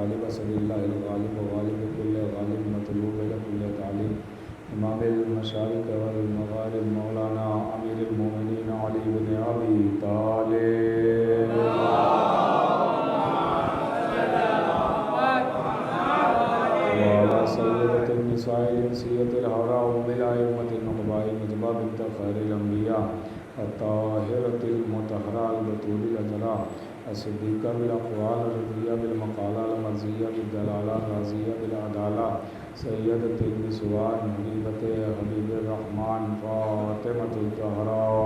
غالب صلی اللہ الغالب غالب کل غالب مطلوب کل تعلیم امام المشارق والمغارب مولانا امیر المومنین علی بن ابی طالب وعلى سيدة النساء الانسية الحوراء بالأئمة النقباء نجبة بنت خير الأنبياء الطاهرة المطهرة البتول الأجراء الصديقة بالأقوال الرضية بالمقالة المرضية بالدلالة الرازية بالعدالة سيدة النسوان حبيبة حبيب الرحمن فاطمة الزهراء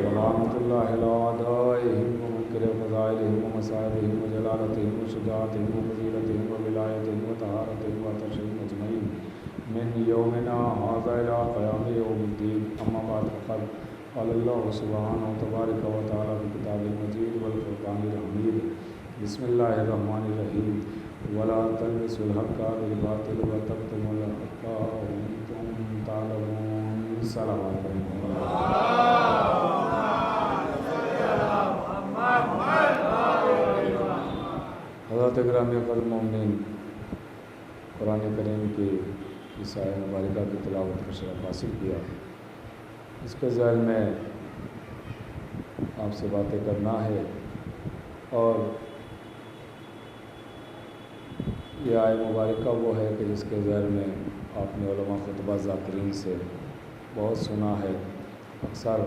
ورحمة الله لأعدائهم ومنكر فضائلهم ومصائبهم وجلالتهم وشجاعتهم وفضيلتهم وولايتهم وطهارتهم وترشيهم أجمعين من يومنا هذا إلى قيام يوم الدين. أما بعد فقد قال الله سبحانه وتبارك وتعالى في كتابه المجيد والفرقان الحميد بسم الله الرحمن الرحيم ولا تلبسوا الحق بالباطل وتكتموا الحق وأنتم تعلمون. السلام عليكم. حضرت گرامی قدر مومنین، قرآن کریم کی اس آیہ مبارکہ کی تلاوت کا شرف حاصل کیا. اس کے ذیل میں آپ سے باتیں کرنا ہے اور یہ آیہ مبارکہ وہ ہے کہ جس کے ذیل میں آپ نے علماء خطبہ ذاکرین سے بہت سنا ہے. اکثر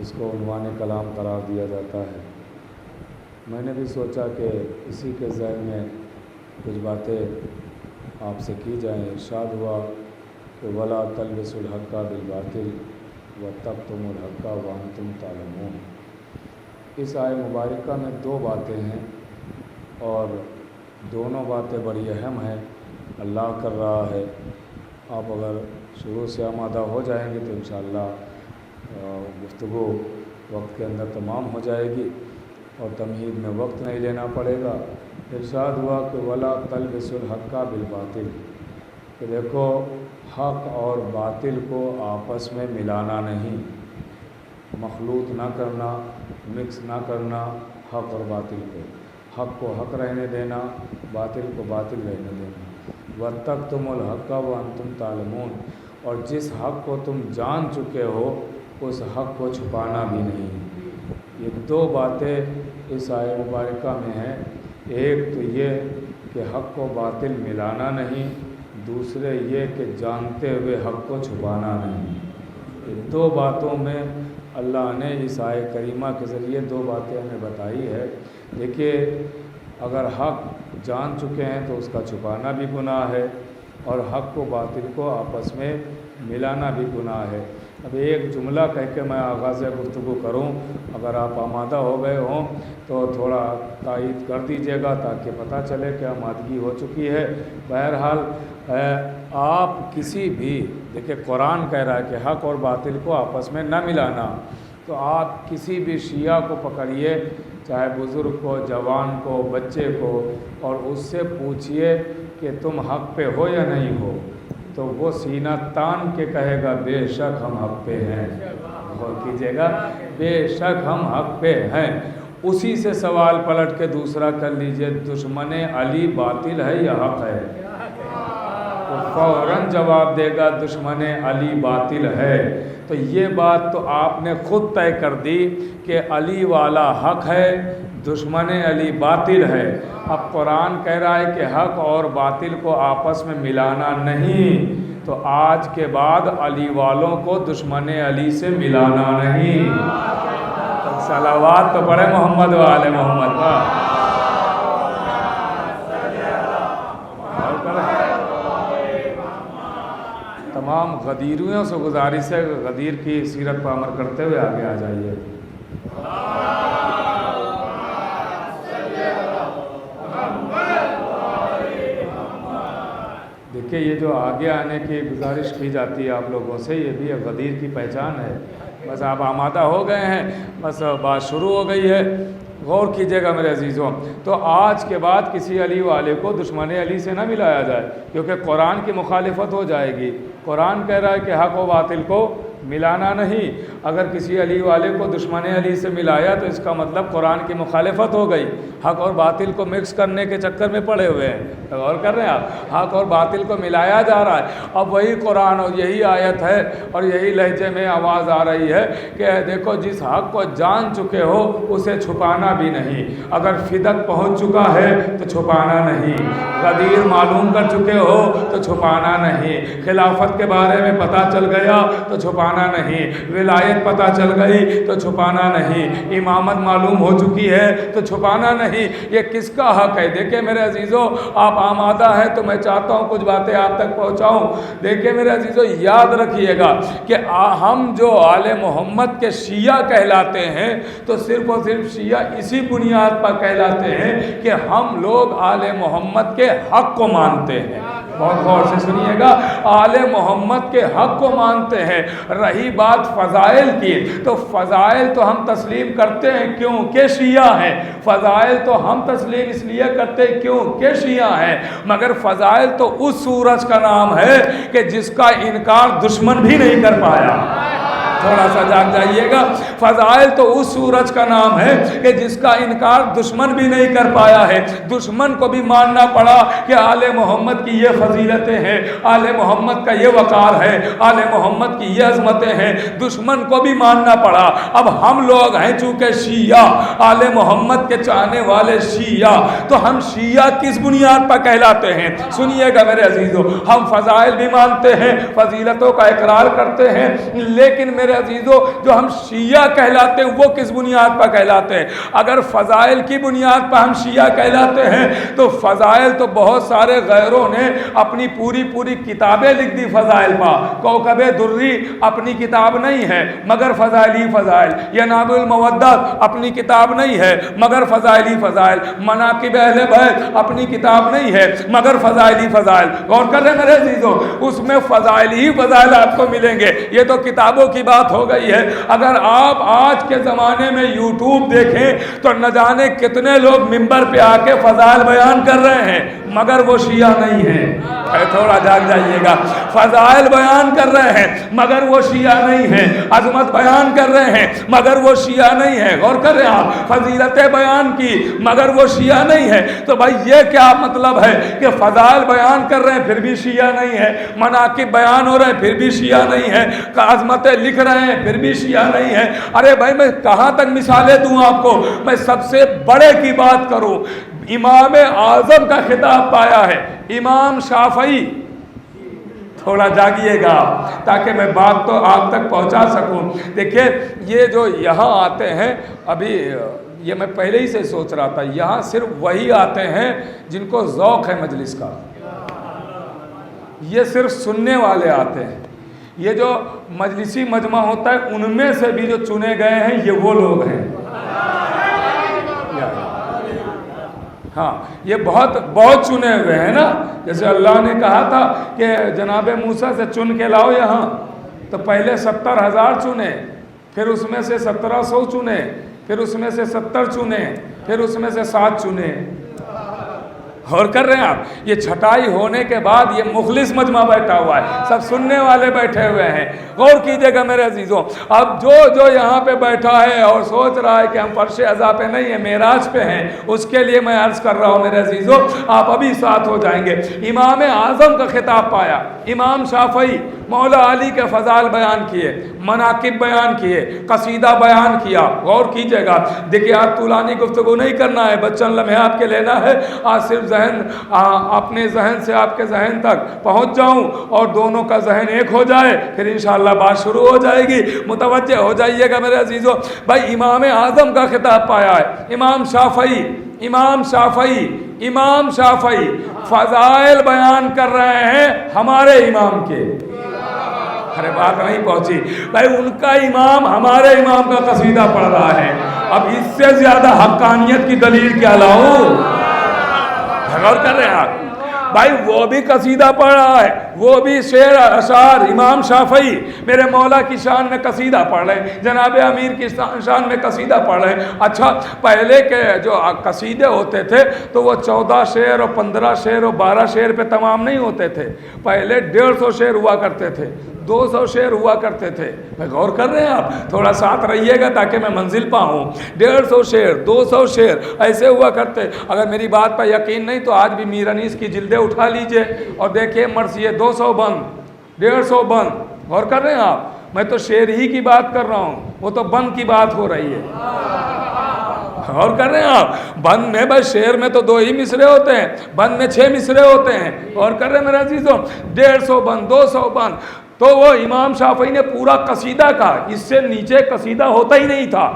اس کو عنوان کلام قرار دیا جاتا ہے. میں نے بھی سوچا کہ اسی کے ذیل میں کچھ باتیں آپ سے کی جائیں. ارشاد ہوا کہ ولا تلبسوا الحق بالباطل وتکتموا الحق وانتم تعلمون. اس آیہ مبارکہ میں دو باتیں ہیں اور دونوں باتیں بڑی اہم ہیں. اللہ کر رہا ہے. آپ اگر شروع سے آمادہ ہو جائیں گے تو انشاءاللہ گفتگو وقت کے اندر تمام ہو جائے گی اور تمہید میں وقت نہیں لینا پڑے گا. ارشاد ہوا کہ ولا تلبسوا الحق بالباطل، کہ دیکھو حق اور باطل کو آپس میں ملانا نہیں، مخلوط نہ کرنا، مکس نہ کرنا حق اور باطل کو. حق کو حق رہنے دینا، باطل کو باطل رہنے دینا. وَتَكْتُمُوا الْحَقَّ وَأَنْتُمْ تَعْلَمُونَ، اور جس حق کو تم جان چکے ہو اس حق کو چھپانا بھی نہیں. یہ دو باتیں اس آیہ مبارکہ میں ہیں. ایک تو یہ کہ حق کو باطل ملانا نہیں، دوسرے یہ کہ جانتے ہوئے حق کو چھپانا نہیں. یہ دو باتوں میں اللہ نے اس آیہ کریمہ کے ذریعے دو باتیں ہمیں بتائی ہے. دیکھیے، اگر حق جان چکے ہیں تو اس کا چھپانا بھی گناہ ہے اور حق کو باطل کو آپس میں ملانا بھی گناہ ہے. اب ایک جملہ کہہ کے میں آغاز گفتگو کروں، اگر آپ آمادہ ہو گئے ہوں تو تھوڑا تائید کر دیجیے گا تاکہ پتہ چلے کہ آمادگی ہو چکی ہے. بہرحال آپ کسی بھی، دیکھیں قرآن کہہ رہا ہے کہ حق اور باطل کو آپس میں نہ ملانا، تو آپ کسی بھی شیعہ کو پکڑیے، چاہے بزرگ کو، جوان کو، بچے کو، اور اس سے پوچھئے کہ تم حق پہ ہو یا نہیں ہو، تو وہ سینہ تان کے کہے گا بے شک ہم حق پہ ہیں. غور کیجیے گا، بے شک ہم حق پہ ہیں. اسی سے سوال پلٹ کے دوسرا کر لیجئے، دشمن علی باطل ہے یا حق ہے؟ وہ فوراً جواب دے گا دشمن علی باطل ہے. تو یہ بات تو آپ نے خود طے کر دی کہ علی والا حق ہے، دشمن علی باطل ہے. اب قرآن کہہ رہا ہے کہ حق اور باطل کو آپس میں ملانا نہیں، تو آج کے بعد علی والوں کو دشمن علی سے ملانا نہیں. صلوات تو پڑھے محمد وآل محمد کا. تمام غدیریوں سے گزارش ہے، غدیر کی سیرت پر عمل کرتے ہوئے آگے آ جائیے. دیکھیے، یہ جو آگے آنے کی گزارش کی جاتی ہے آپ لوگوں سے، یہ بھی غدیر کی پہچان ہے. بس آپ آمادہ ہو گئے ہیں، بس بات شروع ہو گئی ہے. غور کیجئے گا میرے عزیزوں. تو آج کے بعد کسی علی والے کو دشمن علی سے نہ ملایا جائے، کیونکہ قرآن کی مخالفت ہو جائے گی. قرآن کہہ رہا ہے کہ حق و باطل کو ملانا نہیں. اگر کسی علی والے کو دشمن علی سے ملایا تو اس کا مطلب قرآن کی مخالفت ہو گئی، حق اور باطل کو مکس کرنے کے چکر میں پڑے ہوئے ہیں۔ غور کر رہے ہیں آپ، حق اور باطل کو ملایا جا رہا ہے۔ اب وہی قرآن اور یہی آیت ہے اور یہی لہجے میں آواز آ رہی ہے کہ دیکھو جس حق کو جان چکے ہو اسے چھپانا بھی نہیں، اگر فدق پہنچ چکا ہے تو چھپانا نہیں، غدیر معلوم کر چکے ہو تو چھپانا نہیں، خلافت کے بارے میں پتہ چل گیا تو چھپانا نہیں، ولایت پتہ چل گئی تو چھپانا نہیں، امامت معلوم ہو چکی ہے تو چھپانا نہیں۔ یہ کس کا حق ہے؟ دیکھیں میرے عزیزوں، آپ آمادہ ہیں تو میں چاہتا ہوں کچھ باتیں آپ تک پہنچاؤں۔ دیکھیں میرے عزیزوں، یاد رکھیے گا کہ ہم جو آل محمد کے شیعہ کہلاتے ہیں تو صرف اور صرف شیعہ اسی بنیاد پر کہلاتے ہیں کہ ہم لوگ آل محمد کے حق کو مانتے ہیں۔ بہت غور سے سنیے گا، آل محمد کے حق کو مانتے ہیں۔ رہی بات فضائل کی، تو فضائل تو ہم تسلیم کرتے ہیں کیونکہ شیعہ ہیں، فضائل تو ہم تسلیم اس لیے کرتے ہیں کیونکہ شیعہ ہیں، مگر فضائل تو اس سورج کا نام ہے کہ جس کا انکار دشمن بھی نہیں کر پایا۔ تھوڑا سا جاگ جائیے گا، فضائل تو اس سورج کا نام ہے کہ جس کا انکار دشمن بھی نہیں کر پایا ہے۔ دشمن کو بھی ماننا پڑا کہ آل محمد کی یہ فضیلتیں ہیں، آل محمد کا یہ وقار ہے، آل محمد کی یہ عظمتیں ہیں، دشمن کو بھی ماننا پڑا۔ اب ہم لوگ ہیں چونکہ شیعہ، آل محمد کے چاہنے والے شیعہ، تو ہم شیعہ کس بنیاد پر کہلاتے ہیں؟ سنیے گا میرے عزیزوں، ہم فضائل بھی مانتے ہیں، فضیلتوں کا اقرار کرتے ہیں، لیکن میرے عزیزوں جو ہم شیعہ کہلاتے ہیں وہ کس بنیاد پر کہلاتے ہیں؟ اگر فضائل کی بنیاد پر ہم شیعہ کہلاتے ہیں تو فضائل تو بہت سارے غیروں نے اپنی پوری کتابیں لکھ دی فضائل پر۔ کوكب دری اپنی کتاب نہیں ہے مگر فضائلی فضائل، یناب المودت اپنی کتاب نہیں ہے مگر فضائلی فضائل، مناقب اہل بیت اپنی کتاب نہیں ہے مگر فضائلی فضائل۔ غور کر رہے ہیں میرے عزیزوں، اس میں فضائلی فضائل آپ کو ملیں گے۔ یہ تو کتابوں کی بات ہو گئی ہے، اگر آپ آج کے زمانے میں یوٹیوب دیکھیں تو نہ جانے کتنے لوگ منبر پہ آ کے فضائل بیان کر رہے ہیں مگر وہ شیعہ نہیں ہیں۔ تھوڑا جاگ جائیے گا، فضائل بیان کر رہے ہیں مگر وہ شیعہ نہیں ہیں، عظمت بیان کر رہے ہیں مگر وہ شیعہ نہیں ہیں۔ غور کر رہے ہیں آپ، فضیلتیں بیان کی مگر وہ شیعہ نہیں ہے۔ تو بھائی یہ کیا مطلب ہے کہ فضائل بیان کر رہے ہیں پھر بھی شیعہ نہیں ہے، مناقب بیان ہو رہے ہیں پھر بھی شیعہ نہیں ہے، عظمتیں لکھ رہے ہیں پھر بھی شیعہ نہیں ہے؟ ارے بھائی میں کہاں تک مثالیں دوں آپ کو؟ میں سب سے بڑے کی بات کروں، امام اعظم کا خطاب پایا ہے امام شافعی۔ تھوڑا جاگیے گا تاکہ میں بات تو آپ تک پہنچا سکوں۔ دیکھیں یہ جو یہاں آتے ہیں، ابھی یہ میں پہلے ہی سے سوچ رہا تھا، یہاں صرف وہی آتے ہیں جن کو ذوق ہے مجلس کا، یہ صرف سننے والے آتے ہیں۔ یہ جو مجلسی مجمع ہوتا ہے ان میں سے بھی جو چنے گئے ہیں یہ وہ لوگ ہیں۔ ہاں یہ بہت چنے ہوئے ہیں نا، جیسے اللہ نے کہا تھا کہ جناب موسیٰ سے چن کے لاؤ یہاں، تو پہلے 70,000 چنے، پھر اس میں سے 1700 چنے، پھر اس میں سے 70 چنے، پھر اس میں سے 7 چنے۔ غور کر رہے ہیں آپ، یہ چھٹائی ہونے کے بعد یہ مخلص مجمع بیٹھا ہوا ہے، سب سننے والے بیٹھے ہوئے ہیں۔ غور کیجئے گا میرے عزیزوں، اب جو یہاں پہ بیٹھا ہے اور سوچ رہا ہے کہ ہم فرش عزا پہ نہیں ہیں معراج پہ ہیں، اس کے لیے میں عرض کر رہا ہوں میرے عزیزوں، آپ ابھی ساتھ ہو جائیں گے۔ امام اعظم کا خطاب پایا، امام شافعی مولا علی کے فضائل بیان کیے، مناقب بیان کیے، قصیدہ بیان کیا۔ غور کیجئے گا، دیکھیے آج طولانی گفتگو نہیں کرنا ہے، بچند لمحے آپ کے لینا ہے، آج صرف اپنے ذہن سے آپ کے ذہن تک پہنچ جاؤں اور دونوں کا ذہن ایک ہو جائے، پھر انشاءاللہ بات شروع ہو جائے گی۔ متوجہ ہو جائیے گا میرے عزیزوں، بھائی امام اعظم کا خطاب پایا ہے، امام شافعی فضائل بیان کر رہے ہیں ہمارے امام کے۔ ارے بات نہیں پہنچی بھائی، ان کا امام ہمارے امام کا قصیدہ پڑھ رہا ہے، اب اس سے زیادہ حقانیت کی دلیل کیا لاؤں؟ غور کر رہے ہیں آپ، بھائی وہ بھی قصیدہ پڑھ رہا ہے، وہ بھی شعر اشعار امام شافعی میرے مولا کی شان میں قصیدہ پڑھ رہے ہیں، جناب امیر کی شان میں قصیدہ پڑھ رہے ہیں۔ اچھا پہلے کے جو قصیدے ہوتے تھے تو وہ 14 شعر اور 15 شعر اور 12 شعر پہ تمام نہیں ہوتے تھے، پہلے 150 شعر ہوا کرتے تھے، 200 شعر ہوا کرتے تھے. میں غور کر رہے ہیں آپ؟ تھوڑا ساتھ رہیے گا تاکہ میں منزل پاؤں. 150 شعر 200 شعر ایسے ہوا کرتے. اگر میری بات پر یقین نہیں تو آج بھی میر انیس کی جلدیں اٹھا لیجئے اور دیکھیے مرثیے 200 بند 150 بند. غور کر رہے ہیں آپ؟ میں تو شعر ہی کی بات کر رہا ہوں, وہ تو بند کی بات ہو رہی ہے. غور کر رہے ہیں آپ؟ بند میں بس شعر میں تو 2 ہی مصرے ہوتے ہیں, بند میں 6 مصرے ہوتے ہیں. غور کر رہے ہیں میرے عزیزوں؟ 150 بند 200 بند. تو وہ امام شافعی نے پورا قصیدہ کہا, اس سے نیچے قصیدہ ہوتا ہی نہیں تھا.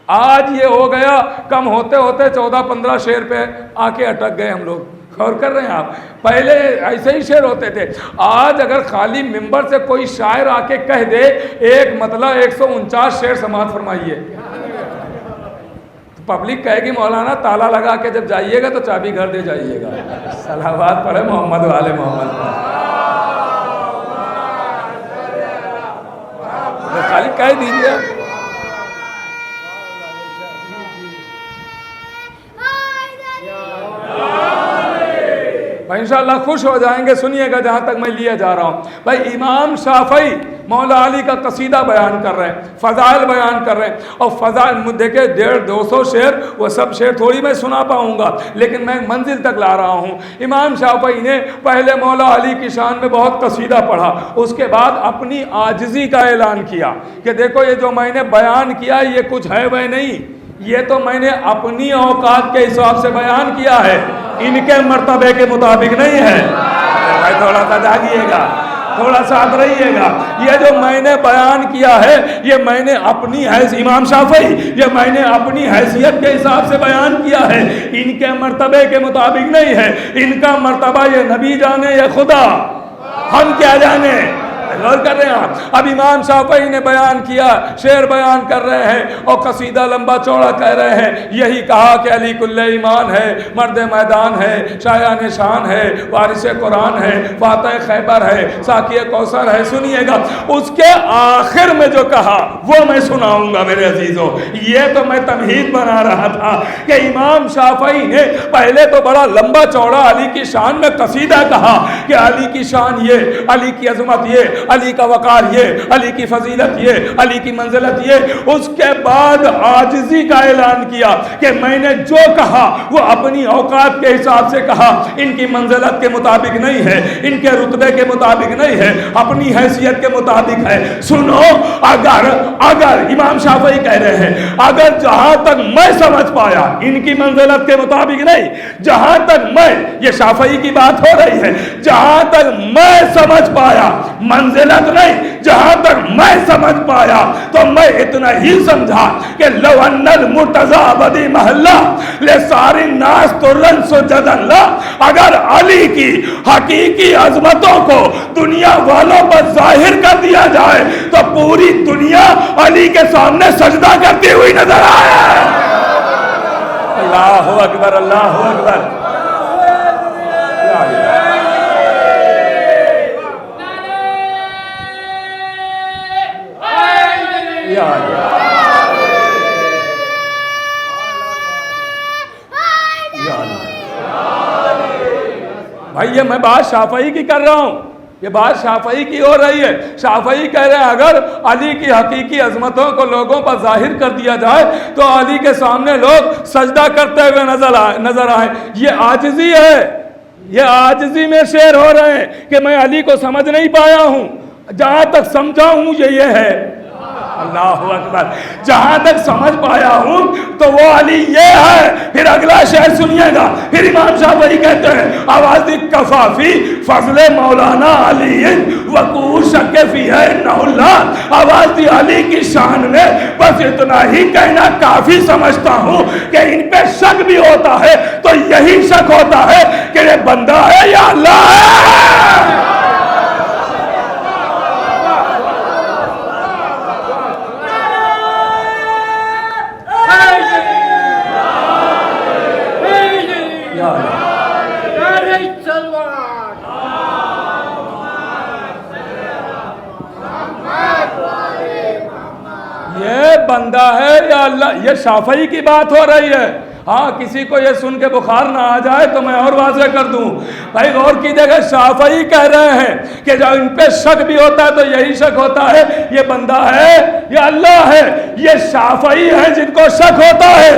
آج یہ ہو گیا, کم ہوتے ہوتے 14-15 شعر پہ آ کے اٹک گئے ہم لوگ. غور کر رہے ہیں آپ؟ پہلے ایسے ہی شعر ہوتے تھے. آج اگر خالی منبر سے کوئی شاعر آ کے کہہ دے ایک مطلب 149 شعر سماعت فرمائیے, پبلک کہے گی مولانا تالا لگا کے جب جائیے گا تو چابی گھر دے جائیے گا. صلوات پڑھے محمد والے محمد. خالی کہہ دیجیے. بھائی انشاءاللہ خوش ہو جائیں گے. سنیے گا جہاں تک میں لیا جا رہا ہوں. بھائی امام شافعی مولا علی کا قصیدہ بیان کر رہے ہیں, فضائل بیان کر رہے ہیں. اور فضائل دیکھیں 150-200 شعر, وہ سب شعر تھوڑی میں سنا پاؤں گا, لیکن میں منزل تک لا رہا ہوں. امام شافعی نے پہلے مولا علی کی شان میں بہت قصیدہ پڑھا, اس کے بعد اپنی عاجزی کا اعلان کیا کہ دیکھو یہ جو میں نے بیان کیا یہ کچھ ہے وہ نہیں, یہ تو میں نے اپنی اوقات کے حساب سے بیان کیا ہے, ان کے مرتبے کے مطابق نہیں ہے. بھائی تھوڑا سا جاگیے گا, تھوڑا ساتھ رہیے گا. یہ جو میں نے بیان کیا ہے یہ میں نے اپنی امام شافعی یہ میں نے اپنی حیثیت کے حساب سے بیان کیا ہے, ان کے مرتبے کے مطابق نہیں ہے. ان کا مرتبہ یہ نبی جانے یا خدا, ہم کیا جانے. غور کر رہے ہیں آپ؟ اب امام شافعی نے بیان کیا, شعر بیان کر رہے ہیں اور قصیدہ لمبا چوڑا کہہ رہے ہیں. یہی کہا کہ علی کل ایمان ہے, مرد میدان ہے, شایان شان ہے, وارث قرآن ہے, فاتح خیبر ہے, ساقی کوثر ہے. سنیے گا اس کے آخر میں جو کہا وہ میں سناؤں گا میرے عزیزوں. یہ تو میں تمہید بنا رہا تھا کہ امام شافعی نے پہلے تو بڑا لمبا چوڑا علی کی شان میں قصیدہ کہا کہ علی کی شان یہ, علی کی عظمت یہ, علی کا وقار یہ, علی کی فضیلت یہ, علی کی منزلت یہ. اس کے بعد عاجزی کا اعلان کیا کہ میں نے جو کہا وہ اپنی اوقات کے حساب سے کہا, ان کی منزلت کے مطابق نہیں ہے, ان کے رتبے کے مطابق نہیں ہے, اپنی حیثیت کے مطابق ہے. سنو, اگر امام شافعی کہہ رہے ہیں اگر جہاں تک میں سمجھ پایا ان کی منزلت کے مطابق نہیں, جہاں تک میں, یہ شافعی کی بات ہو رہی ہے, جہاں تک میں سمجھ پایا منزلت نہیں, جہاں تک میں سمجھ پایا تو میں اتنا ہی سمجھا کہ لو ان المرتضی بدی محلہ لساری الناس ترن سجد اللہ. اگر علی کی حقیقی عظمتوں کو دنیا والوں پر ظاہر کر دیا جائے تو پوری دنیا علی کے سامنے سجدہ کرتی ہوئی نظر آئے. اللہ اکبر, اللہ اکبر. بھائی یہ میں بات شافعی کی کر رہا ہوں, یہ بات شافعی کی ہو رہی ہے. شافعی کہہ رہے ہیں اگر علی کی حقیقی عظمتوں کو لوگوں پر ظاہر کر دیا جائے تو علی کے سامنے لوگ سجدہ کرتے ہوئے نظر آئے. یہ عاجزی ہے, یہ عاجزی میں شعر ہو رہے ہیں کہ میں علی کو سمجھ نہیں پایا ہوں, جہاں تک سمجھا ہوں یہ ہے. اللہ اکبر. جہاں تک سمجھ پایا ہوں تو وہ علی یہ ہے. پھر اگلا شعر سنیے گا, پھر امام شافعی کہتے ہیں آواز کفافی فضل مولانا علی وقوع شک فی ہے اللہ. آواز دی علی کی شان میں بس اتنا ہی کہنا کافی سمجھتا ہوں کہ ان پہ شک بھی ہوتا ہے تو یہی شک ہوتا ہے کہ یہ بندہ ہے یا اللہ ہے. بندہ ہے یا اللہ. یہ شافعی کی بات ہو رہی ہے. ہاں کسی کو یہ سن کے بخار نہ آ جائے تو میں اور واضح کر دوں بھائی، غور کیجیے، شافعی کہہ رہے ہیں کہ جب ان پہ شک بھی ہوتا ہے تو یہی شک ہوتا ہے یہ بندہ ہے یا اللہ ہے. یہ شافعی ہیں جن کو شک ہوتا ہے.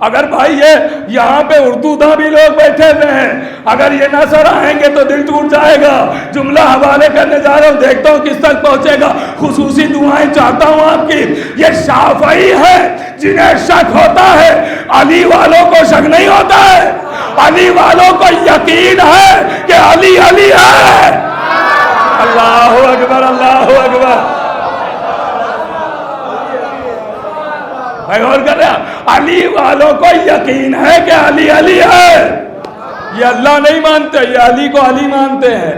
اگر بھائی یہ یہاں پہ اردو داں بھی لوگ بیٹھے ہوئے ہیں، اگر یہ نہ سر آئیں گے تو دل ٹوٹ جائے گا. جملہ حوالے کرنے جا رہا ہوں، دیکھتا ہوں کس تک پہنچے گا. خصوصی دعائیں چاہتا ہوں آپ کی. یہ شافعی ہے جنہیں شک ہوتا ہے، علی والوں کو شک نہیں ہوتا ہے. علی والوں کو یقین ہے کہ علی علی ہے. اللہ اکبر، اللہ اکبر. بھائی غور کر رہے ہیں، علی والوں کو یقین ہے کہ علی علی ہے. یہ اللہ نہیں مانتے، یہ علی کو علی مانتے ہیں.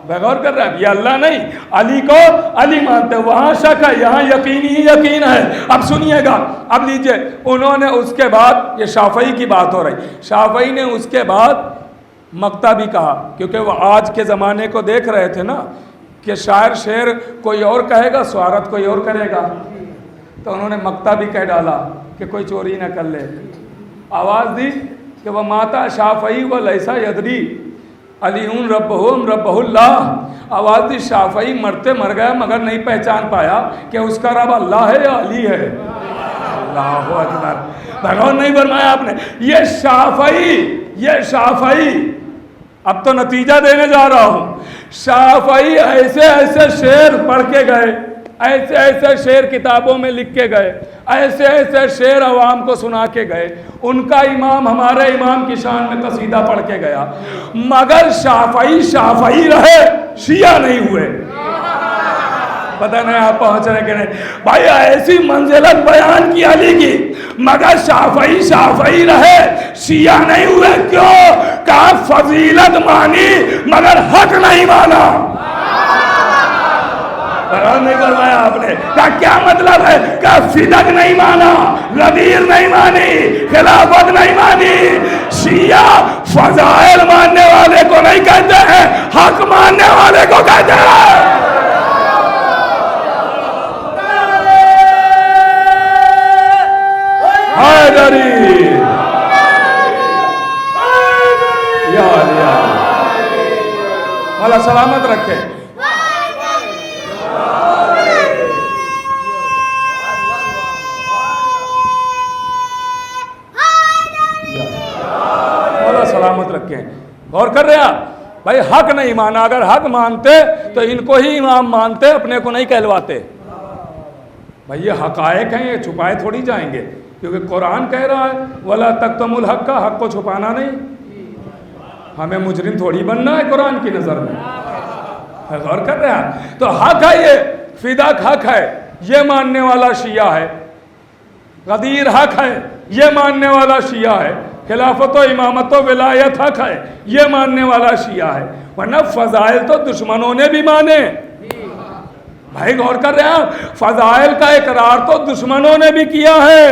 بھائی غور کر رہے ہیں، یہ اللہ نہیں، علی کو علی مانتے ہیں. وہاں شک ہے، یہاں یقین ہی یقین ہے. اب سنیے گا، اب لیجئے، انہوں نے اس کے بعد، یہ شافعی کی بات ہو رہی، شافعی نے اس کے بعد مقطع بھی کہا، کیونکہ وہ آج کے زمانے کو دیکھ رہے تھے نا کہ شاعر شعر کوئی اور کہے گا، شعارت کوئی اور کرے گا. تو انہوں نے مقطع بھی کہہ ڈالا کہ کوئی چوری نہ کر لے. آواز دی کہ وہ ماتا شافعی و لیسا یدری علیون ربہم ربہ اللہ. آواز دی شافعی مرتے مر گیا مگر نہیں پہچان پایا کہ اس کا رب اللہ ہے یا علی ہے. اللہ اکبر. بھگوان نہیں فرمایا آپ نے. یہ شافعی اب تو نتیجہ دینے جا رہا ہوں. شافعی ایسے ایسے شعر پڑھ کے گئے، ایسے ایسے شعر کتابوں میں لکھ کے گئے، ایسے ایسے شعر عوام کو سنا کے گئے. ان کا امام ہمارے امام کی شان میں قصیدہ پڑھ کے گیا، مگر شافعی رہے، شیعہ نہیں ہوئے. پتہ نہیں آپ پہنچ رہے کہ نہیں بھائی. ایسی منزلت بیان کی علی کی، مگر شافعی رہے، شیعہ نہیں ہوئے. کیوں؟ کہا فضیلت مانی مگر حق نہیں مانا. نہیں فرمایا آپ نے. کیا مطلب ہے؟ کہ صدق نہیں مانا، غدیر نہیں مانی، خلافت نہیں مانی. شیعہ فضائل ماننے والے کو نہیں کہتے ہیں، حق ماننے والے کو کہتے ہیں. حیدری یا اللہ سلامت رکھے. سلامت رکھیں. غور کر رہے ہیں بھائی، حق نہیں مانا. اگر حق مانتے تو ان کو ہی امام مانتے، اپنے کو نہیں کہلواتے. بھائی یہ حقائق ہیں، یہ چھپائے تھوڑی جائیں گے، کیونکہ قرآن کہہ رہا ہے وَلَا تَكْتُمُوا الْحَقَّ. حق کو چھپانا نہیں. ہمیں مجرم تھوڑی بننا ہے قرآن کی نظر میں. غور کر رہے ہیں. تو حق ہے، یہ فداک حق ہے، یہ ماننے والا شیعہ ہے. غدیر حق ہے، یہ ماننے والا شیعہ ہے. خلافت و امامت و ولایت حق ہے، یہ ماننے والا شیعہ ہے. ورنہ فضائل تو دشمنوں نے بھی مانے. بھائی غور کر رہے ہیں، فضائل کا اقرار تو دشمنوں نے بھی کیا ہے.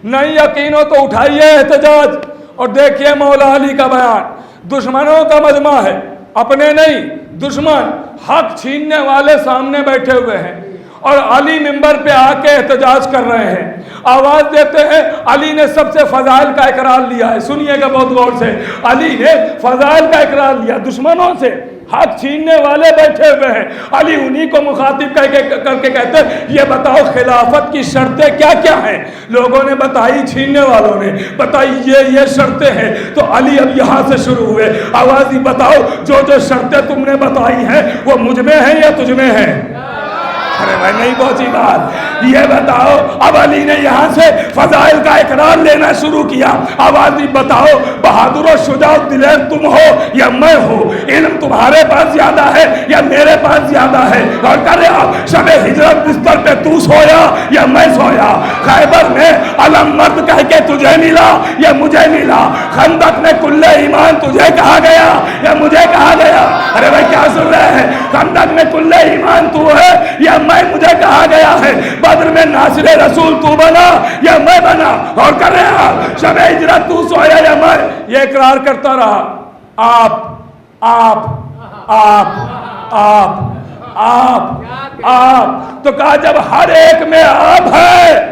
نہیں یقین ہو تو اٹھائیے احتجاج اور دیکھیے مولا علی کا بیان. دشمنوں کا مجمع ہے، اپنے نہیں. دشمن حق چھیننے والے سامنے بیٹھے ہوئے ہیں اور علی منبر پہ آ کے احتجاج کر رہے ہیں، آواز دیتے ہیں علی نے سب سے فضائل کا اقرار لیا ہے. سنیے گا بہت غور سے. علی نے فضائل کا اقرار لیا دشمنوں سے. حق چھیننے والے بیٹھے ہوئے ہیں، علی انہی کو مخاطب کر کے کہتے ہیں یہ بتاؤ خلافت کی شرطیں کیا کیا ہیں. لوگوں نے بتائی، چھیننے والوں نے بتائی یہ شرطیں ہیں. تو علی اب یہاں سے شروع ہوئے. آواز ہی بتاؤ جو شرطیں تم نے بتائی ہیں وہ مجھ میں ہیں یا تجھ میں ہیں؟ ارے بھائی نہیں پہنچی بات. یہ بتاؤ. اب علی نے یہاں سے فضائل کا اقرار لینا شروع کیا. آواز ہی بتاؤ بہادر و شجاع دلیر تم ہو یا میں ہوں؟ علم تمہارے پاس زیادہ ہے یا میرے پاس زیادہ ہے؟ اور کرے آپ شب ہجرت بستر پہ تو سویا یا میں سویا؟ خیبر میں علم مرد کہہ کے تجھے ملا یا مجھے ملا؟ خندق میں کل ایمان تجھے کہا گیا یا مجھے کہا گیا؟ ارے بھائی کیا سن رہے ہیں؟ خندق میں کل ایمان تو ہے یا مجھے کہا گیا ہے؟ بدر میں ناصر رسول تو بنا یا میں بنا؟ اور کر رہے ہیں شب ہجرت تو سویا یا میں؟ یہ اقرار کرتا رہا. آپ تو کہا جب ہر ایک میں آپ ہے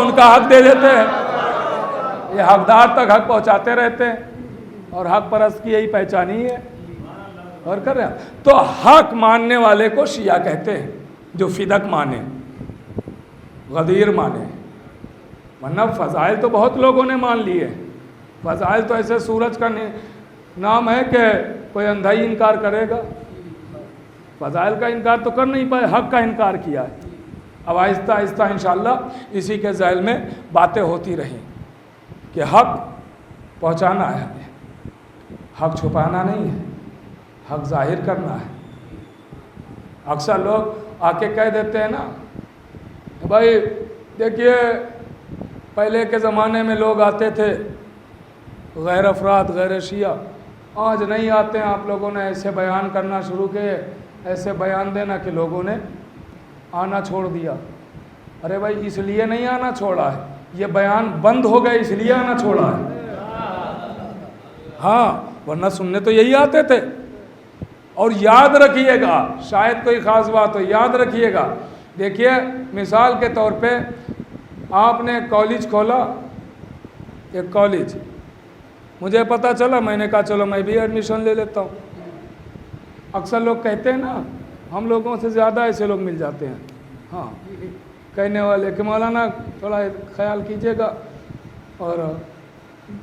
ان کا حق دے دیتے ہیں. یہ حقدار تک حق پہنچاتے رہتے ہیں اور حق پرست کی یہی پہچان ہی ہے اور کر رہے ہیں. تو حق ماننے والے کو شیعہ کہتے ہیں، جو فدق مانے، غدیر مانے. ورنہ فضائل تو بہت لوگوں نے مان لیے. فضائل تو ایسے سورج کا نام ہے کہ کوئی اندھا ہی انکار کرے گا. فضائل کا انکار تو کر نہیں پائے، حق کا انکار کیا ہے. اب آہستہ آہستہ انشاءاللہ اسی کے ذیل میں باتیں ہوتی رہیں کہ حق پہنچانا ہے ہمیں، حق چھپانا نہیں ہے، حق ظاہر کرنا ہے. اکثر لوگ آ کے کہہ دیتے ہیں نا بھائی دیکھیے پہلے کے زمانے میں لوگ آتے تھے غیر افراد غیر شیعہ، آج نہیں آتے ہیں، آپ لوگوں نے ایسے بیان کرنا شروع کیے، ایسے بیان دینا کہ لوگوں نے آنا چھوڑ دیا. ارے بھائی اس لیے نہیں آنا چھوڑا ہے، یہ بیان بند ہو گئے اس لیے آنا چھوڑا ہے. ہاں ورنہ سننے تو یہی آتے تھے. اور یاد رکھیے گا، شاید کوئی خاص بات ہو، یاد رکھیے گا. دیکھیے مثال کے طور پہ آپ نے کالج کھولا، ایک کالج، مجھے پتہ چلا، میں نے کہا چلو میں بھی ایڈمیشن لے لیتا ہوں. اکثر لوگ کہتے ہیں نا، ہم لوگوں سے زیادہ ایسے لوگ مل جاتے ہیں ہاں کہنے والے کہ مولانا تھوڑا خیال کیجیے گا، اور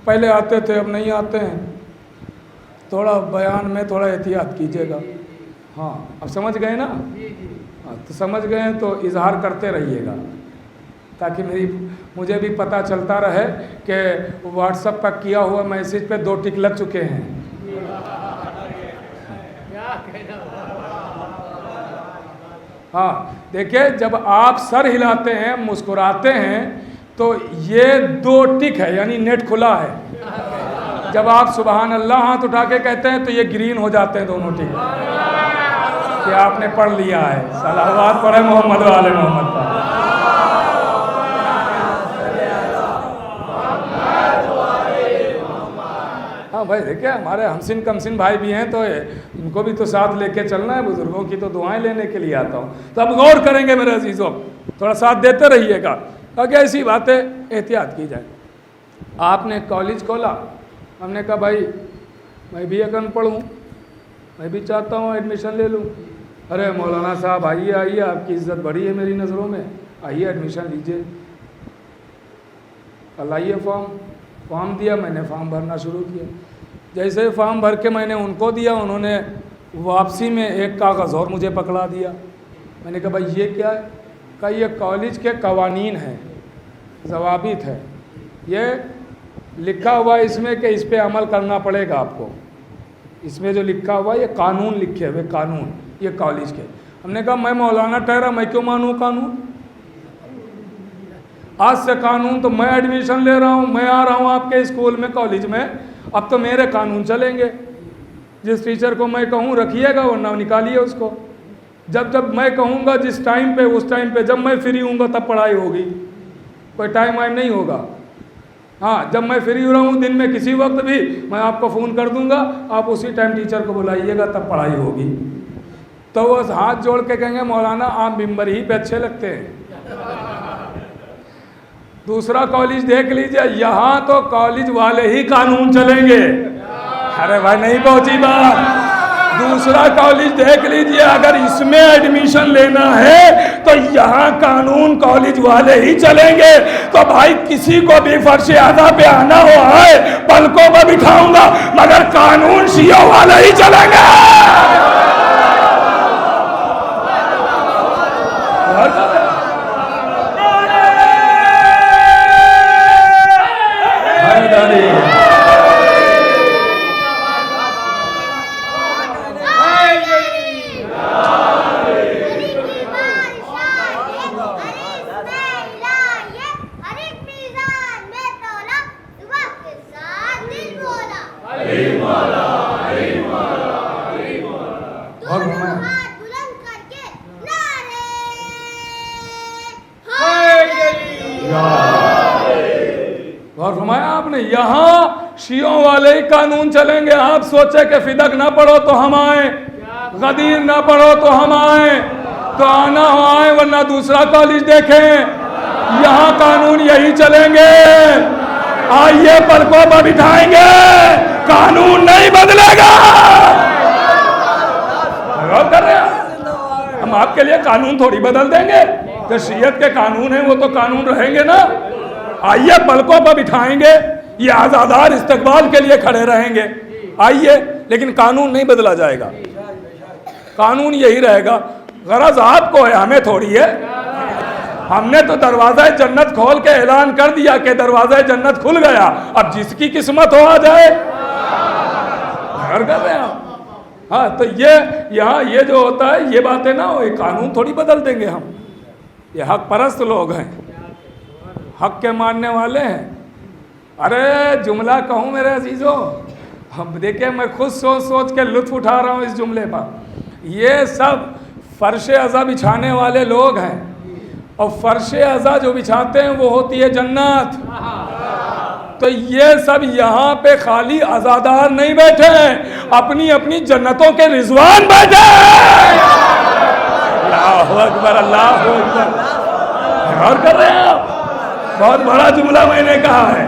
پہلے آتے تھے اب نہیں آتے ہیں، تھوڑا بیان میں تھوڑا احتیاط کیجیے گا. ہاں اب سمجھ گئے نا؟ ہاں تو سمجھ گئے ہیں تو اظہار کرتے رہیے گا تاکہ مجھے بھی پتہ چلتا رہے کہ واٹس ایپ پر کیا ہوا میسیج پہ 2 ٹک لگ چکے ہیں. ہاں دیکھیں جب آپ سر ہلاتے ہیں مسکراتے ہیں تو یہ 2 ٹک ہے، یعنی نیٹ کھلا ہے. جب آپ سبحان اللہ ہاتھ اٹھا کے کہتے ہیں تو یہ گرین ہو جاتے ہیں دونوں ٹک کہ آپ نے پڑھ لیا ہے. صلوات پڑھے محمد و آل محمد پر. ہاں بھائی دیکھیں ہمارے ہمسن کمسن بھائی بھی ہیں تو ان کو بھی تو ساتھ لے کے چلنا ہے. بزرگوں کی تو دعائیں لینے کے لیے آتا ہوں. تو اب غور کریں گے میرے عزیزوں، تھوڑا ساتھ دیتے رہیے گا تاکہ ایسی باتیں احتیاط کی جائیں. آپ نے کالج کھولا، ہم نے کہا بھائی میں بھی ایک ان پڑھ ہوں، میں بھی چاہتا ہوں ایڈمیشن لے لوں. ارے مولانا صاحب آئیے آئیے، آپ کی عزت بڑی ہے میری نظروں میں، آئیے ایڈمیشن لیجیے. لائیے فارم دیا، میں نے فارم بھرنا شروع کیا. جیسے فارم بھر کے میں نے ان کو دیا، انہوں نے واپسی میں ایک کاغذ اور مجھے پکڑا دیا. میں نے کہا بھائی یہ کیا ہے؟ کہا یہ کالج کے قوانین ہیں، ضوابط ہے، یہ لکھا ہوا ہے اس میں کہ اس پہ عمل کرنا پڑے گا آپ کو. اس میں جو لکھا ہوا ہے یہ قانون لکھے ہوئے، قانون یہ کالج کے. ہم نے کہا میں مولانا ٹھہرا، میں کیوں مانوں قانون؟ آج سے قانون تو میں ایڈمیشن لے رہا ہوں، میں آ رہا ہوں آپ کے اسکول میں کالج میں، اب تو میرے قانون چلیں گے. جس ٹیچر کو میں کہوں رکھیے گا ورنہ نکالیے اس کو. جب میں کہوں گا جس ٹائم پہ اس ٹائم پہ، جب میں فری ہوں گا تب پڑھائی ہوگی، کوئی ٹائم وائم نہیں ہوگا. ہاں جب میں فری ہو رہا ہوں دن میں کسی وقت بھی میں آپ کو فون کر دوں گا، آپ اسی ٹائم ٹیچر کو بلائیے گا تب پڑھائی ہوگی. تو وہ ہاتھ جوڑ کے کہیں گے مولانا آپ ممبر ہی پہ اچھے لگتے ہیں. دوسرا کالج دیکھ لیجئے، یہاں تو کالج والے ہی قانون چلیں گے. ارے بھائی نہیں پہنچی بات. دوسرا کالج دیکھ لیجئے، اگر اس میں ایڈمیشن لینا ہے تو یہاں قانون کالج والے ہی چلیں گے. تو بھائی کسی کو بھی فرش اعلیٰ پہ آنا ہو آئے، پلکوں میں بٹھاؤں گا، مگر قانون شیعہ والے ہی چلیں گے. غور فرمایا آپ نے، یہاں شیعوں والے ہی قانون چلیں گے. آپ سوچے کہ فدق نہ پڑھو تو ہم آئیں، غدیر نہ پڑھو تو ہم آئیں، تو آنا ہو آئیں ورنہ دوسرا کالج دیکھیں. یہاں قانون یہی چلیں گے. آئیے پلکوں پر بٹھائیں گے, قانون نہیں بدلے گا. غور کر رہے ہیں, ہم آپ کے لیے قانون تھوڑی بدل دیں گے. جو شریعت کے قانون ہیں وہ تو قانون رہیں گے نا. آئیے پلکوں پر بٹھائیں گے, یہ آزادار استقبال کے لیے کھڑے رہیں گے. آئیے, لیکن قانون نہیں بدلا جائے گا, قانون یہی رہے گا. غرض آپ کو ہے, ہمیں تھوڑی ہے. ہم نے تو دروازہ جنت کھول کے اعلان کر دیا کہ دروازہ جنت کھل گیا, اب جس کی قسمت ہو آ جائے. غور کر رہے ہیں آپ. ہاں, تو یہاں یہ جو ہوتا ہے یہ باتیں نہ ہو, قانون تھوڑی بدل دیں گے ہم. یہ حق پرست لوگ ہیں, حق کے ماننے والے ہیں. ارے جملہ کہوں میرے عزیزوں, ہم دیکھیں میں خود سوچ کے لطف اٹھا رہا ہوں اس جملے پر. یہ سب فرش عزا بچھانے والے لوگ ہیں, اور فرش عزا جو بچھاتے ہیں وہ ہوتی ہے جنت. تو یہ سب یہاں پہ خالی عزادار نہیں بیٹھے ہیں, اپنی اپنی جنتوں کے رضوان بیٹھے ہیں. اللہ اکبر, اللہ اکبر. غور کر رہے ہیں آپ, بہت بڑا جملہ میں نے کہا ہے.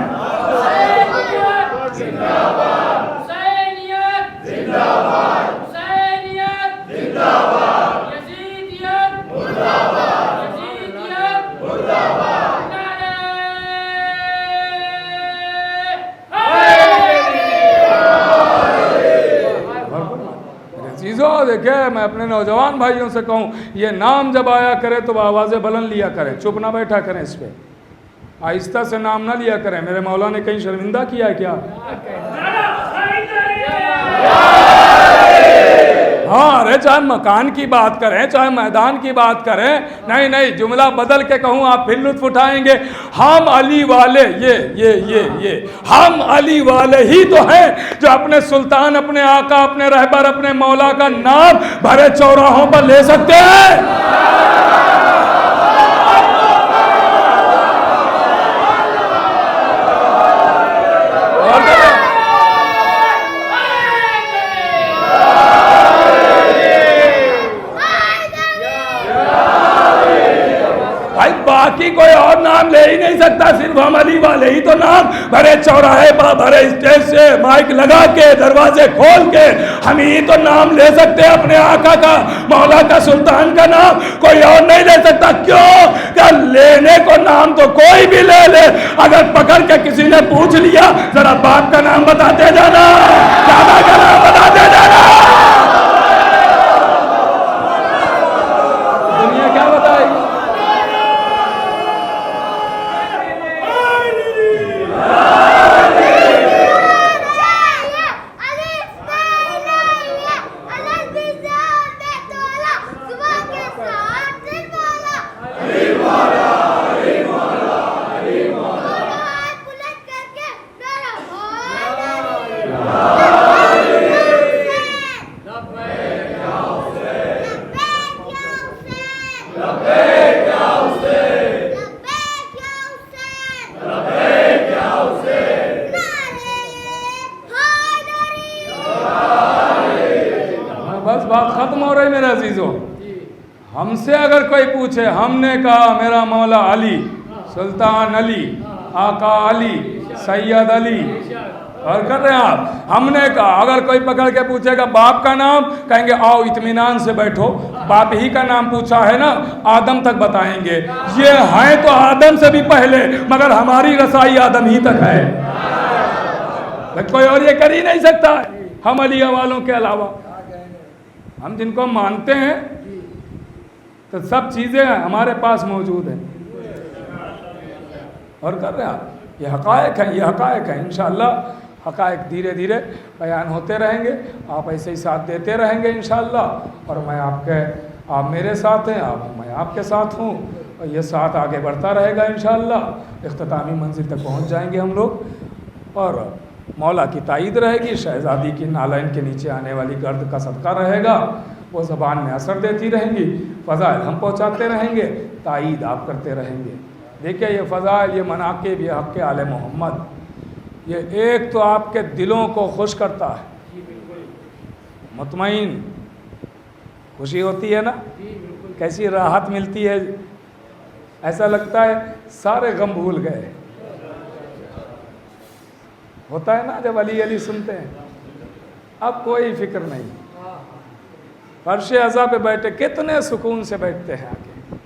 دیکھیں, میں اپنے نوجوان بھائیوں سے کہوں, یہ نام جب آیا کرے تو آوازیں بلند لیا کریں, چپ نہ بیٹھا کریں. اس پہ آہستہ سے نام نہ لیا کریں. میرے مولا نے کہیں شرمندہ کیا ہے کیا؟ ہاں, ارے چاہے مکان کی بات کریں, چاہے میدان کی بات کریں, نہیں جملہ بدل کے کہوں آپ پھر لطف اٹھائیں گے. ہم علی والے, یہ ہم علی والے ہی تو ہیں جو اپنے سلطان, اپنے آقا, اپنے رہبر, اپنے مولا کا نام بھرے چوراہوں پر لے سکتے ہیں. باقی کوئی اور نام لے ہی نہیں سکتا, صرف ہم علی والے ہی تو نام بھرے چوراہے پر, بھرے اسٹیج سے مائک لگا کے, دروازے کھول کے ہم ہی تو نام لے سکتے ہیں اپنے آقا کا, مولا کا, سلطان کا نام. کوئی اور نہیں لے سکتا. کیوں کہ لینے کو نام تو کوئی بھی لے لے, اگر پکڑ کے کسی نے پوچھ لیا ذرا باپ کا نام بتاتے جانا, دادا کا نام بتاتے جانا. دنیا کیا بتائے گی؟ بات ختم ہو رہی میرے عزیزوں. ہم سے اگر کوئی پوچھے, ہم نے کہا میرا مولا علی, سلطان علی, آقا علی, سید علی. اور کر رہے ہیں آپ, ہم نے کہا. اگر کوئی پکڑ کے پوچھے گا باپ کا نام, کہیں گے آؤ اطمینان سے بیٹھو, باپ ہی کا نام پوچھا ہے نا, آدم تک بتائیں گے. یہ ہیں تو آدم سے بھی پہلے, مگر ہماری رسائی آدم ہی تک ہے. کوئی اور یہ کر ہی نہیں سکتا ہم علی والوں کے علاوہ. ہم جن کو مانتے ہیں تو سب چیزیں ہمارے پاس موجود ہیں. اور کر رہے ہیں آپ, یہ حقائق ہیں, یہ حقائق ہیں. انشاءاللہ حقائق دھیرے دھیرے بیان ہوتے رہیں گے, آپ ایسے ہی ساتھ دیتے رہیں گے انشاءاللہ. اور میں آپ میرے ساتھ ہیں, میں آپ کے ساتھ ہوں, اور یہ ساتھ آگے بڑھتا رہے گا انشاءاللہ. اختتامی منزل تک پہنچ جائیں گے ہم لوگ, اور مولا کی تائید رہے گی. شہزادی کی نالین کے نیچے آنے والی گرد کا صدقہ رہے گا, وہ زبان میں اثر دیتی رہیں گی. فضائل ہم پہنچاتے رہیں گے, تائید آپ کرتے رہیں گے. دیکھیں یہ فضائل, یہ مناقب, یہ حق آل محمد, یہ ایک تو آپ کے دلوں کو خوش کرتا ہے, مطمئن خوشی ہوتی ہے نا, کیسی راحت ملتی ہے. ایسا لگتا ہے سارے غم بھول گئے. ہوتا ہے نا جب علی علی سنتے ہیں, اب کوئی فکر نہیں, فرش عزا پہ بیٹھے کتنے سکون سے بیٹھتے ہیں آگے,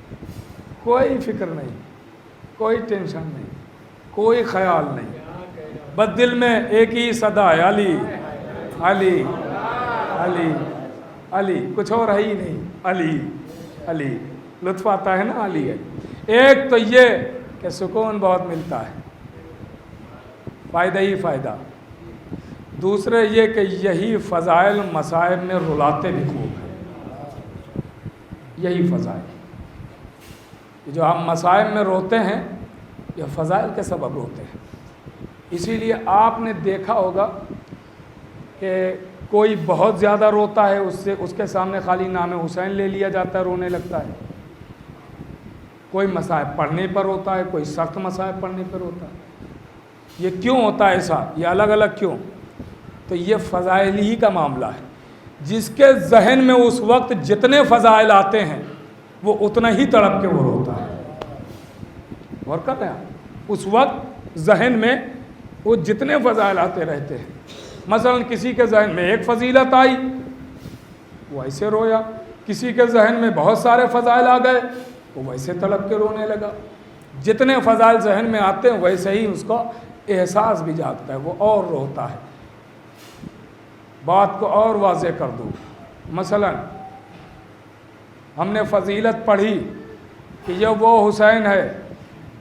کوئی فکر نہیں, کوئی ٹینشن نہیں, کوئی خیال نہیں, بس دل میں ایک ہی صدا ہے, علی علی علی علی, کچھ اور ہے ہی نہیں, علی علی. لطف آتا ہے نا علی ہے. ایک تو یہ کہ سکون بہت ملتا ہے, فائدہ ہی فائدہ. دوسرے یہ کہ یہی فضائل مصائب میں رلاتے بھی خوب ہیں. یہی فضائل جو ہم مصائب میں روتے ہیں, یہ فضائل کے سبب روتے ہیں. اسی لیے آپ نے دیکھا ہوگا کہ کوئی بہت زیادہ روتا ہے, اس کے سامنے خالی نام حسین لے لیا جاتا ہے, رونے لگتا ہے. کوئی مصائب پڑھنے پر روتا ہے, کوئی سخت مصائب پڑھنے پر روتا ہے. یہ کیوں ہوتا ہے ایسا, یہ الگ الگ کیوں؟ تو یہ فضائل ہی کا معاملہ ہے. جس کے ذہن میں اس وقت جتنے فضائل آتے ہیں وہ اتنا ہی تڑپ کے وہ روتا ہے. غور کر رہے ہیں, اس وقت ذہن میں وہ جتنے فضائل آتے رہتے ہیں. مثلا کسی کے ذہن میں ایک فضیلت آئی, وہ ایسے رویا. کسی کے ذہن میں بہت سارے فضائل آ گئے, وہ ویسے تڑپ کے رونے لگا. جتنے فضائل ذہن میں آتے ہیں ویسے ہی اس کو احساس بھی جاگتا ہے, وہ اور روتا ہے. بات کو اور واضح کر دوں, مثلا ہم نے فضیلت پڑھی کہ یہ وہ حسین ہے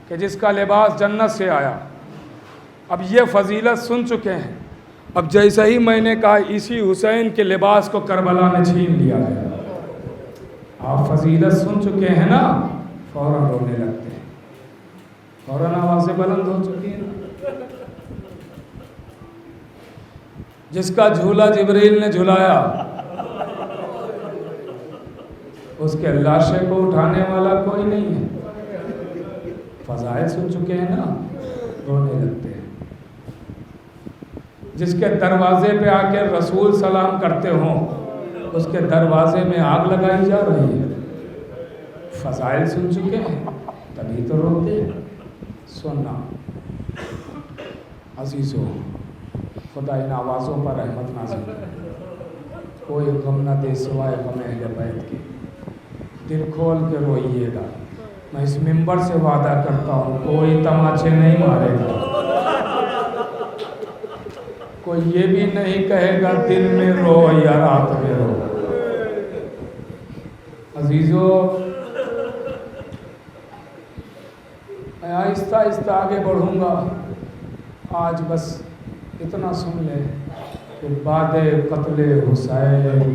کہ جس کا لباس جنت سے آیا. اب یہ فضیلت سن چکے ہیں, اب جیسا ہی میں نے کہا اسی حسین کے لباس کو کربلا میں چھین لیا گیا, آپ فضیلت سن چکے ہیں نا, فوراً رونے لگتے ہیں, فوراً آوازیں بلند ہو چکی ہیں. جس کا جھولا جبریل نے جھلایا اس کے لاشے کو اٹھانے والا کوئی نہیں ہے. فضائل سن چکے ہیں نا, رونے لگتے ہیں. جس کے دروازے پہ آ کے رسول سلام کرتے ہوں اس کے دروازے میں آگ لگائی جا رہی ہے. فضائل سن چکے ہیں تبھی تو روتے ہیں. سننا عزیزو, خدا ان آوازوں پر رحمت نازل کرے. کوئی غم نہ دے سوائے غم اہل بیت کے. دل کھول کے روئیے گا. میں اس منبر سے وعدہ کرتا ہوں کوئی تماچے نہیں مارے گا, کوئی یہ بھی نہیں کہے گا دن میں رو یا رات میں رو. عزیزو, میں آہستہ آہستہ آگے بڑھوں گا. آج بس اتنا سن لے کہ بعد قتل حسین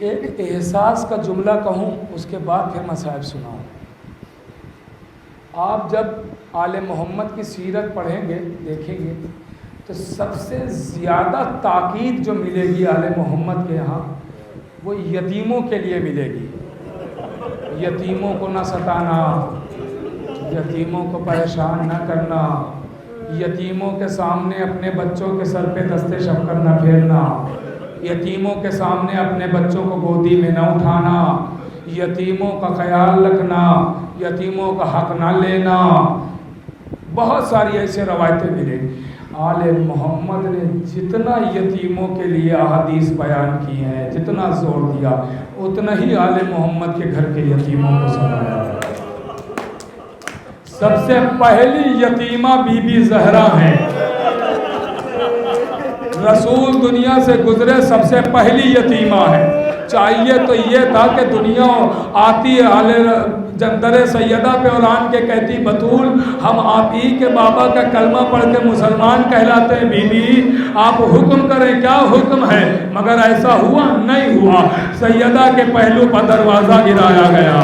ایک احساس کا جملہ کہوں, اس کے بعد پھر مصائب سناؤں. آپ جب آل محمد کی سیرت پڑھیں گے, دیکھیں گے, تو سب سے زیادہ تاکید جو ملے گی آل محمد کے یہاں وہ یتیموں کے لیے ملے گی. یتیموں کو نہ ستانا, یتیموں کو پریشان نہ کرنا, یتیموں کے سامنے اپنے بچوں کے سر پہ دستے شفقت نہ پھیرنا, یتیموں کے سامنے اپنے بچوں کو گودی میں نہ اٹھانا, یتیموں کا خیال رکھنا, یتیموں کا حق نہ لینا. بہت ساری ایسے روایتیں ملیں. آل محمد نے جتنا یتیموں کے لیے احادیث بیان کی ہیں, جتنا زور دیا, اتنا ہی آل محمد کے گھر کے یتیموں کو سنایا. سب سے پہلی یتیمہ بی بی زہرا ہیں. رسول دنیا سے گزرے سب سے پہلی یتیمہ ہے. چاہیے تو یہ تھا کہ دنیا آتی در سیدہ پہ اور آن کے کہتی بطول ہم آپ ہی کے بابا کا کلمہ پڑھ کے مسلمان کہلاتے ہیں, بی بی آپ حکم کریں, کیا حکم ہے؟ مگر ایسا ہوا نہیں ہوا. سیدہ کے پہلو پر دروازہ گرایا گیا,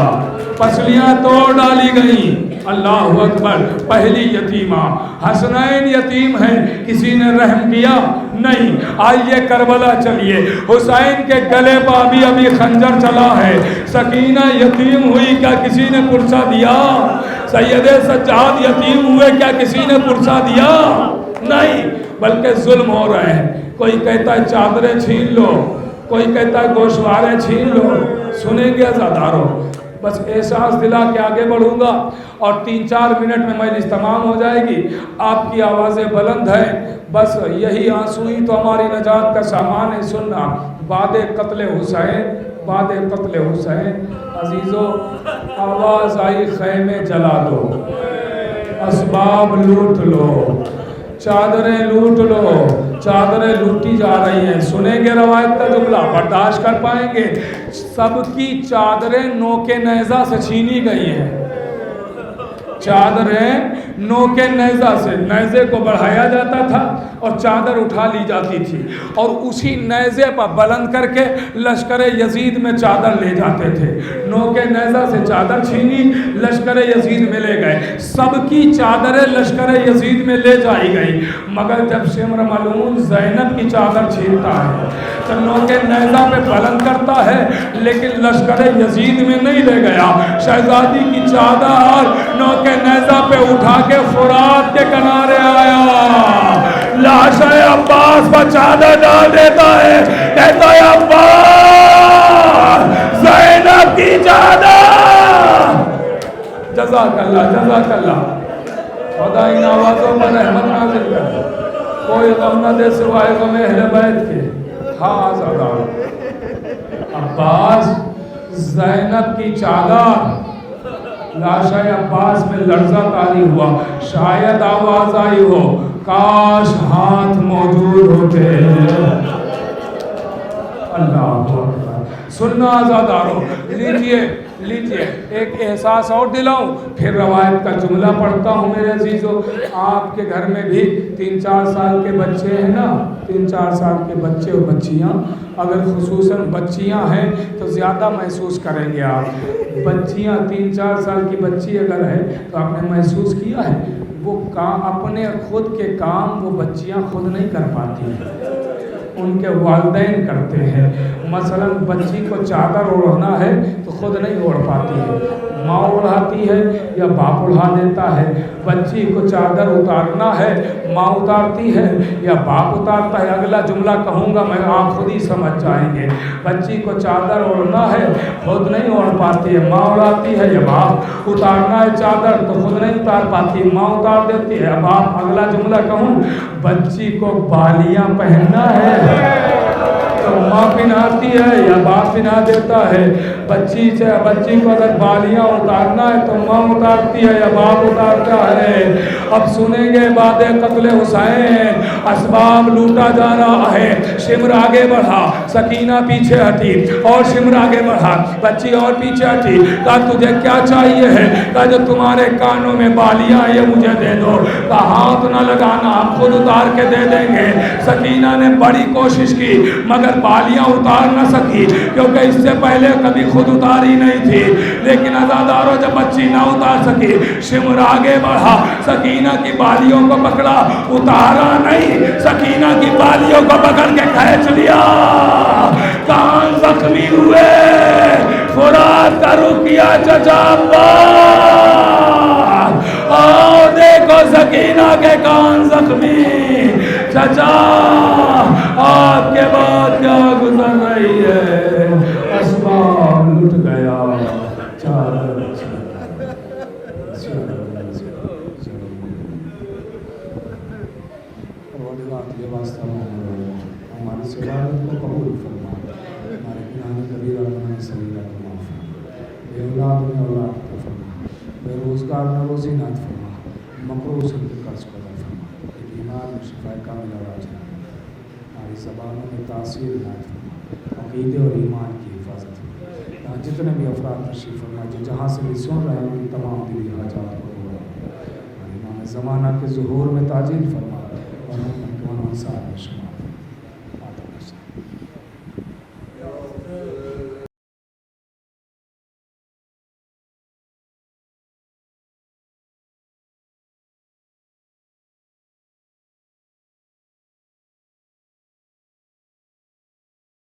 پسلیاں توڑ ڈالی گئیں. اللہ اکبر. پہلی یتیمہ. حسنین یتیم ہیں, کسی نے رحم کیا نہیں. آئیے کربلا چلیے, حسین کے گلے پر ابھی خنجر چلا ہے. سکینہ یتیم ہوئی, کیا کسی نے پرسہ دیا؟ سید سجاد یتیم ہوئے, کیا کسی نے پرسہ دیا؟ نہیں, بلکہ ظلم ہو رہے ہیں. کوئی کہتا ہے چادریں چھین لو, کوئی کہتا ہے گوشوارے چھین لو. سنیں گے عزاداروں, بس احساس دلا کے آگے بڑھوں گا اور 3-4 منٹ میں مجلس تمام ہو جائے گی. آپ کی آوازیں بلند ہیں, بس یہی آنسو ہی تو ہماری نجات کا سامان ہے. سننا بعد قتل حسین, بعد قتل حسین عزیزو آواز آئی خیمے جلا دو, اسباب لوٹ لو, چادریں لوٹ لو. چادریں لوٹی جا رہی ہیں. سنیں گے روایت کا جملہ, برداشت کر پائیں گے؟ سب کی چادریں نوک نیزہ سے چھینی گئی ہیں. چادریں نوک نیزہ سے, نیزے کو بڑھایا جاتا تھا اور چادر اٹھا لی جاتی تھی اور اسی نیزے پر بلند کر کے لشکر یزید میں چادر لے جاتے تھے. نوک نیزہ سے چادر چھینی, لشکر یزید میں لے گئے. سب کی چادریں لشکر یزید میں لے جائی گئی, مگر جب شمر ملعون زینب کی چادر چھینتا ہے تو نوک نیزہ پہ بلند کرتا ہے لیکن لشکر یزید میں نہیں لے گیا. شہزادی کی چادر نوک نیزہ پہ اٹھا کے فرات کے کنارے آیا, لاش عباس پر چادر ڈال دیتا ہے, کہتا ہے عباس زینب کی چادر. جزاک اللہ, جزاک اللہ. خدا ان آوازوں پر رحمت نازل کر, کوئی غم نہ دے سوائے غم اہل بیت کے. ہاں آزادار عباس زینب کی چادر, لاشا عباس میں لرزہ طاری ہوا. شاید آواز آئی ہو, کاش ہاتھ موجود ہوتے. اللہ اکبر. سننا آزادارو, لیجئے لیجئے ایک احساس اور دلاؤں, پھر روایت کا جملہ پڑھتا ہوں. میرے عزیزو, آپ کے گھر میں بھی 3-4 سال کے بچے ہیں نا, 3-4 سال کے بچے اور بچیاں, اگر خصوصاً بچیاں ہیں تو زیادہ محسوس کریں گے آپ. بچیاں 3-4 سال کی بچی اگر ہے تو آپ نے محسوس کیا ہے وہ کام, اپنے خود کے کام وہ بچیاں خود نہیں کر پاتی ہیں, ان کے والدین کرتے ہیں. مثلا بچی کو چادر اوڑھنا ہے تو خود نہیں اوڑھ پاتی ہے, ماں اڑھاتی ہے یا باپ اڑھا دیتا ہے. بچی کو چادر اتارنا ہے, ماں اتارتی ہے یا باپ اتارتا ہے. اگلا جملہ کہوں گا میں, آپ خود ہی سمجھ جائیں گے. بچی کو چادر اوڑھنا ہے, خود نہیں اوڑھ پاتی ہے, ماں اڑھاتی ہے یا باپ. اتارنا ہے چادر تو خود نہیں اتار پاتی, ماں اتار دیتی ہے, باپ. اگلا جملہ کہوں, بچی کو بالیاں پہننا ہے تو ماں پہناتی ہے یا باپ پہنا دیتا ہے. بچی کو اگر بالیاں اتارنا ہے تو ماں اتارتی ہے یا باپ اتارتا ہے. اب سنیں گے بعد قتل حسین اسباب لوٹا جا رہا ہے. شمر آگے بڑھا, سکینہ پیچھے ہٹی اور شمر آگے بڑھا, بچی اور پیچھے ہٹی. کہا تجھے کیا چاہیے ہے؟ کہا جو تمہارے کانوں میں بالیاں یہ مجھے دے دو. کہا ہاتھ نہ لگانا, ہم خود اتار کے دے دیں گے. سکینہ نے بڑی کوشش کی مگر بالیاں اتار نہ سکی کیونکہ اس سے پہلے کبھی خود اتاری نہیں تھی. لیکن عزادارو جب بچی نہ اتار سکی, شمر آگے بڑھا, سکینہ کی بالیوں کو پکڑا, اتارا نہیں, سکینہ کی بالیوں کو پکڑ کے کھینچ لیا. کان زخمی ہوئے, فرات کا رخ کیا چچا آؤ دیکھو سکینہ کے کان زخمی. چچا آپ کے بعد کیا گزر رہی ہے؟ اسباب لٹ گیا, چادر یہ واسطہ ہماری سعادت کو قبول فرما, ہمارے گناہ کبیرہ گناہ صغیرہ کو معاف فرما, بے اولاد میں اولاد کو فرما, بے روزگار میں روزی نعت فرما, مقروض ان کے قرض کو ادا فرما, بیمار میں شفا کاملہ علاج فرما, ہماری زبانوں میں تاثیر نعت فرما, عقیدے اور ایمان کی حفاظت فرما. یہاں جتنے بھی افراد تشریف فرما جو جہاں سے بھی سن رہے ہیں ان کی تمام دلی حاجات کو پورا فرما. امام زمانہ کے ظہور میں تاجیل فرما اور ہم انصار میں شمار